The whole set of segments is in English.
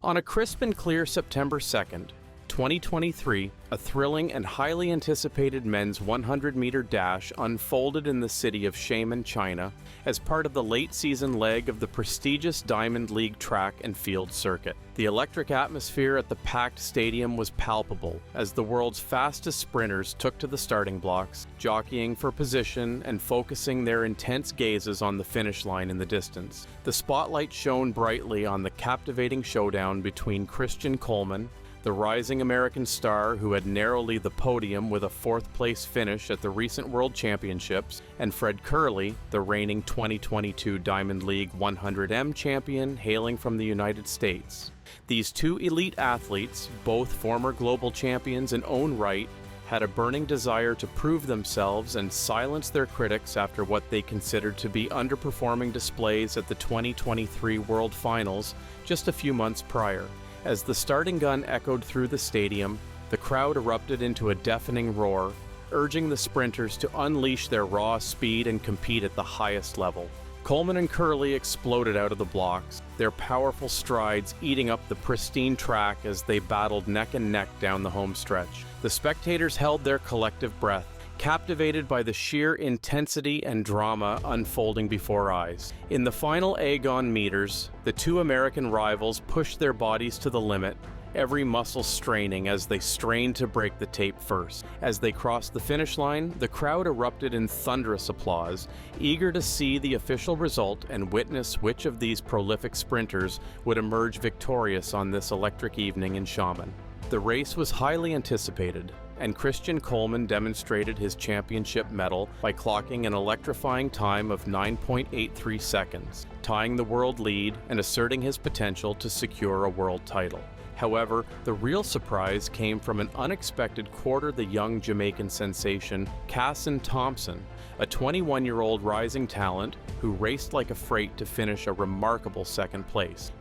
On a crisp and clear September 2nd, 2023, a thrilling and highly anticipated men's 100-meter dash unfolded in the city of Shaman, China, as part of the late-season leg of the prestigious Diamond League track and field circuit. The electric atmosphere at the packed stadium was palpable as the world's fastest sprinters took to the starting blocks, jockeying for position and focusing their intense gazes on the finish line in the distance. The spotlight shone brightly on the captivating showdown between Coleman, the rising American star who had narrowly the podium with a fourth-place finish at the recent World Championships, and Fred Kerley, the reigning 2022 Diamond League 100M champion hailing from the United States. These two elite athletes, both former global champions in own right, had a burning desire to prove themselves and silence their critics after what they considered to be underperforming displays at the 2023 World Finals just a few months prior. As the starting gun echoed through the stadium, the crowd erupted into a deafening roar, urging the sprinters to unleash their raw speed and compete at the highest level. Coleman and Kerley exploded out of the blocks, their powerful strides eating up the pristine track as they battled neck and neck down the home stretch. The spectators held their collective breath, captivated by the sheer intensity and drama unfolding before eyes. In the final Agon meters, the two American rivals pushed their bodies to the limit, every muscle straining as they strained to break the tape first. As they crossed the finish line, the crowd erupted in thunderous applause, eager to see the official result and witness which of these prolific sprinters would emerge victorious on this electric evening in Shaman. The race was highly anticipated, and Coleman demonstrated his championship medal by clocking an electrifying time of 9.83 seconds, tying the world lead and asserting his potential to secure a world title. However, the real surprise came from an unexpected quarter-the-young Jamaican sensation, Kishane Thompson, a 21-year-old rising talent who raced like a freight to finish a remarkable second place.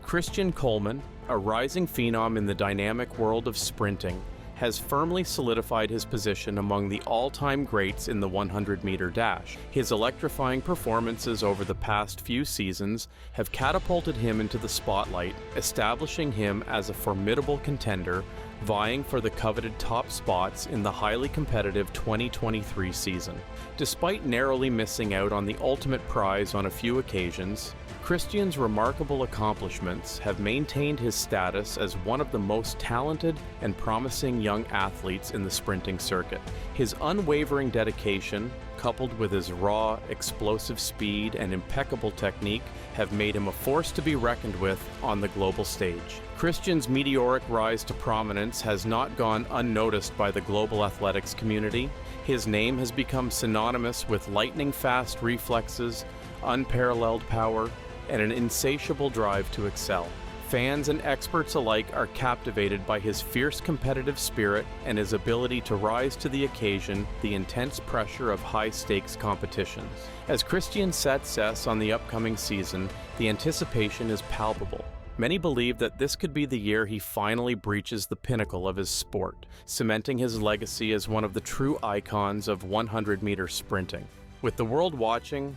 Coleman, a rising phenom in the dynamic world of sprinting, has firmly solidified his position among the all-time greats in the 100-meter dash. His electrifying performances over the past few seasons have catapulted him into the spotlight, establishing him as a formidable contender, vying for the coveted top spots in the highly competitive 2023 season. Despite narrowly missing out on the ultimate prize on a few occasions, Christian's remarkable accomplishments have maintained his status as one of the most talented and promising young athletes in the sprinting circuit. His unwavering dedication, coupled with his raw, explosive speed and impeccable technique, have made him a force to be reckoned with on the global stage. Christian's meteoric rise to prominence has not gone unnoticed by the global athletics community. His name has become synonymous with lightning-fast reflexes, unparalleled power, and an insatiable drive to excel. Fans and experts alike are captivated by his fierce competitive spirit and his ability to rise to the occasion, the intense pressure of high-stakes competitions. As Christian sets success on the upcoming season, the anticipation is palpable. Many believe that this could be the year he finally breaches the pinnacle of his sport, cementing his legacy as one of the true icons of 100-meter sprinting. With the world watching,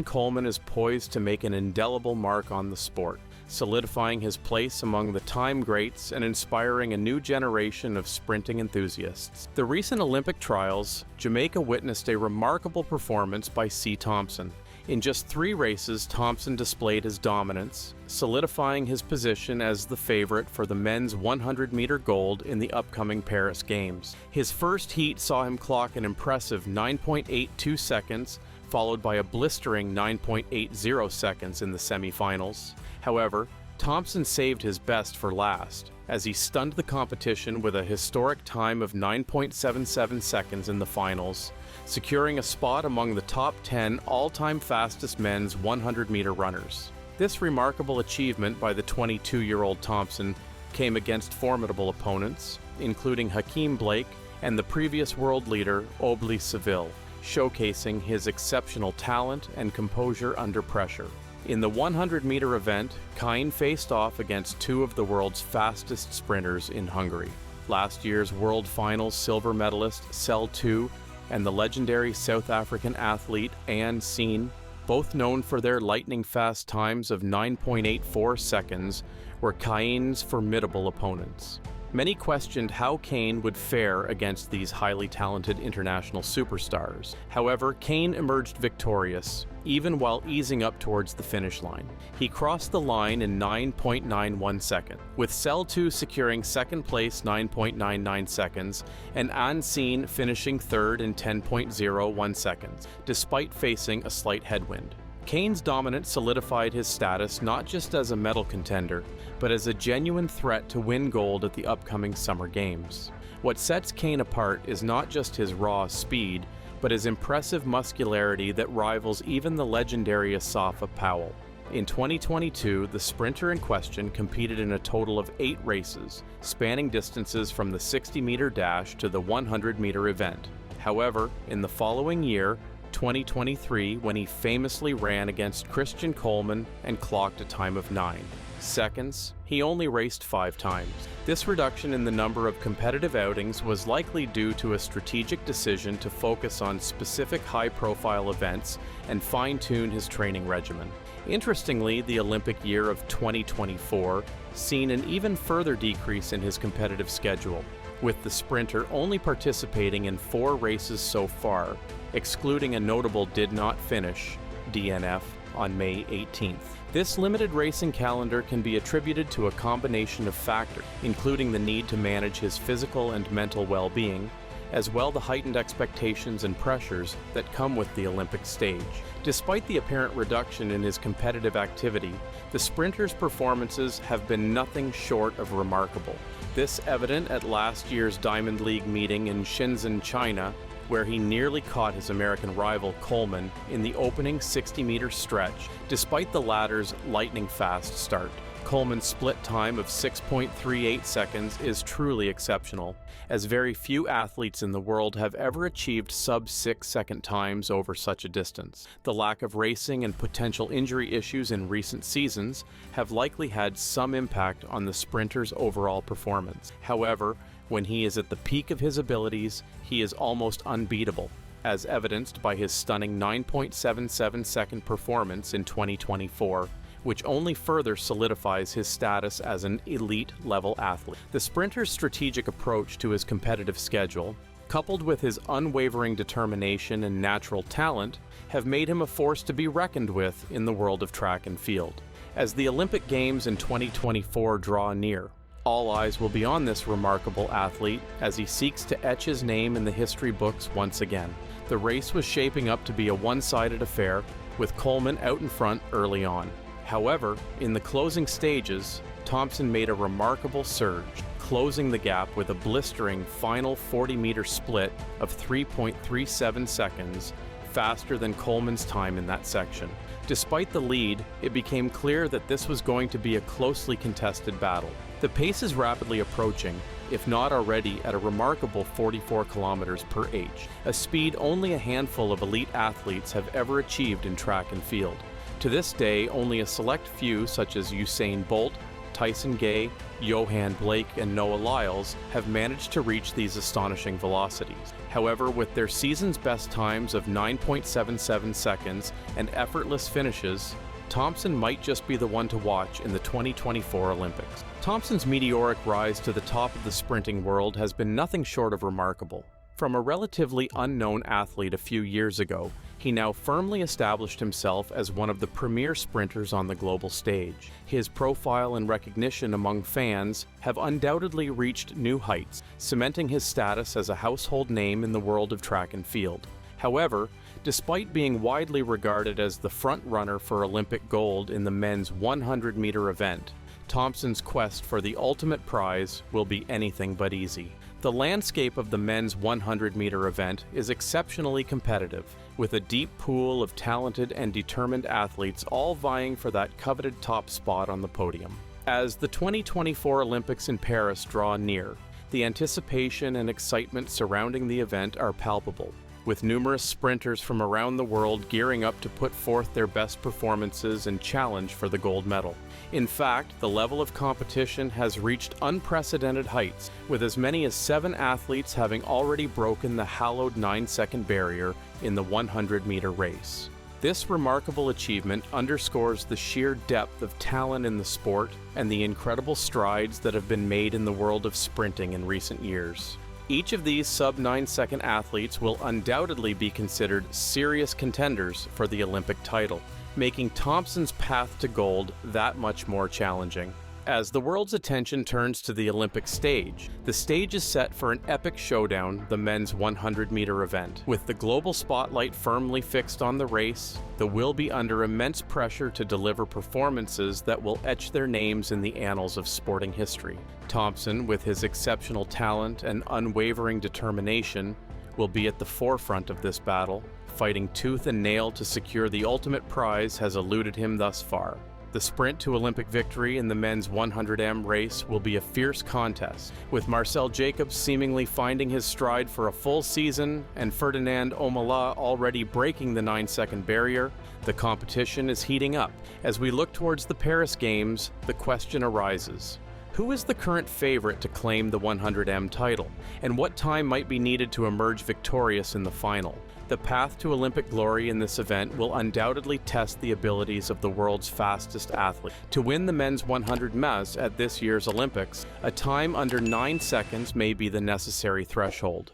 Coleman is poised to make an indelible mark on the sport, solidifying his place among the time greats and inspiring a new generation of sprinting enthusiasts. The recent Olympic trials, Jamaica witnessed a remarkable performance by Thompson. In just 3 races, Thompson displayed his dominance, solidifying his position as the favorite for the men's 100-meter gold in the upcoming Paris Games. His first heat saw him clock an impressive 9.82 seconds, followed by a blistering 9.80 seconds in the semifinals. However, Thompson saved his best for last, as he stunned the competition with a historic time of 9.77 seconds in the finals, securing a spot among the top 10 all-time fastest men's 100-meter runners. This remarkable achievement by the 22-year-old Thompson came against formidable opponents, including Hakeem Blake and the previous world leader, Obli Seville, showcasing his exceptional talent and composure under pressure. In the 100-meter event, Kishane faced off against 2 of the world's fastest sprinters in Hungary. Last year's World Finals silver medalist Cell 2 and the legendary South African athlete Anne Seen both known for their lightning-fast times of 9.84 seconds, were Kane's formidable opponents. Many questioned how Kane would fare against these highly talented international superstars. However, Kane emerged victorious, even while easing up towards the finish line. He crossed the line in 9.91 seconds, with Cell 2 securing second place 9.99 seconds, and Unseen finishing third in 10.01 seconds, despite facing a slight headwind. Kane's dominance solidified his status not just as a medal contender, but as a genuine threat to win gold at the upcoming Summer Games. What sets Kane apart is not just his raw speed, but his impressive muscularity that rivals even the legendary Asafa Powell. In 2022, the sprinter in question competed in a total of 8 races, spanning distances from the 60-meter dash to the 100-meter event. However, in the following year, 2023, when he famously ran against Christian Coleman and clocked a time of 9 seconds, he only raced 5 times. This reduction in the number of competitive outings was likely due to a strategic decision to focus on specific high-profile events and fine-tune his training regimen. Interestingly, the Olympic year of 2024 seen an even further decrease in his competitive schedule, with the sprinter only participating in 4 races so far, excluding a notable did not finish, DNF, on May 18th. This limited racing calendar can be attributed to a combination of factors, including the need to manage his physical and mental well-being, as well the heightened expectations and pressures that come with the Olympic stage. Despite the apparent reduction in his competitive activity, the sprinter's performances have been nothing short of remarkable. This evident at last year's Diamond League meeting in Shenzhen, China, where he nearly caught his American rival Coleman in the opening 60-meter stretch, despite the latter's lightning-fast start. Coleman's split time of 6.38 seconds is truly exceptional, as very few athletes in the world have ever achieved sub-6 second times over such a distance. The lack of racing and potential injury issues in recent seasons have likely had some impact on the sprinter's overall performance. However, when he is at the peak of his abilities, he is almost unbeatable, as evidenced by his stunning 9.77 second performance in 2024, which only further solidifies his status as an elite-level athlete. The sprinter's strategic approach to his competitive schedule, coupled with his unwavering determination and natural talent, have made him a force to be reckoned with in the world of track and field. As the Olympic Games in 2024 draw near, all eyes will be on this remarkable athlete as he seeks to etch his name in the history books once again. The race was shaping up to be a one-sided affair, with Coleman out in front early on. However, in the closing stages, Thompson made a remarkable surge, closing the gap with a blistering final 40-meter split of 3.37 seconds, faster than Coleman's time in that section. Despite the lead, it became clear that this was going to be a closely contested battle. The pace is rapidly approaching, if not already at a remarkable 44 kilometers per h, a speed only a handful of elite athletes have ever achieved in track and field. To this day, only a select few such as Usain Bolt, Tyson Gay, Johan Blake, and Noah Lyles have managed to reach these astonishing velocities. However, with their season's best times of 9.77 seconds and effortless finishes, Thompson might just be the one to watch in the 2024 Olympics. Thompson's meteoric rise to the top of the sprinting world has been nothing short of remarkable. From a relatively unknown athlete a few years ago, he now firmly established himself as one of the premier sprinters on the global stage. His profile and recognition among fans have undoubtedly reached new heights, cementing his status as a household name in the world of track and field. However, despite being widely regarded as the front-runner for Olympic gold in the men's 100-meter event, Thompson's quest for the ultimate prize will be anything but easy. The landscape of the men's 100-meter event is exceptionally competitive, with a deep pool of talented and determined athletes all vying for that coveted top spot on the podium. As the 2024 Olympics in Paris draw near, the anticipation and excitement surrounding the event are palpable, with numerous sprinters from around the world gearing up to put forth their best performances and challenge for the gold medal. In fact, the level of competition has reached unprecedented heights, with as many as 7 athletes having already broken the hallowed 9-second barrier in the 100-meter race. This remarkable achievement underscores the sheer depth of talent in the sport and the incredible strides that have been made in the world of sprinting in recent years. Each of these sub-9-second athletes will undoubtedly be considered serious contenders for the Olympic title, making Thompson's path to gold that much more challenging. As the world's attention turns to the Olympic stage, the stage is set for an epic showdown, the men's 100-meter event. With the global spotlight firmly fixed on the race, the will be under immense pressure to deliver performances that will etch their names in the annals of sporting history. Thompson, with his exceptional talent and unwavering determination, will be at the forefront of this battle. Fighting tooth and nail to secure the ultimate prize has eluded him thus far. The sprint to Olympic victory in the men's 100m race will be a fierce contest, with Marcel Jacobs seemingly finding his stride for a full season and Ferdinand Omala already breaking the 9-second barrier. The competition is heating up. As we look towards the Paris Games, the question arises: who is the current favorite to claim the 100m title, and what time might be needed to emerge victorious in the final? The path to Olympic glory in this event will undoubtedly test the abilities of the world's fastest athlete. To win the men's 100 ms at this year's Olympics, a time under 9 seconds may be the necessary threshold.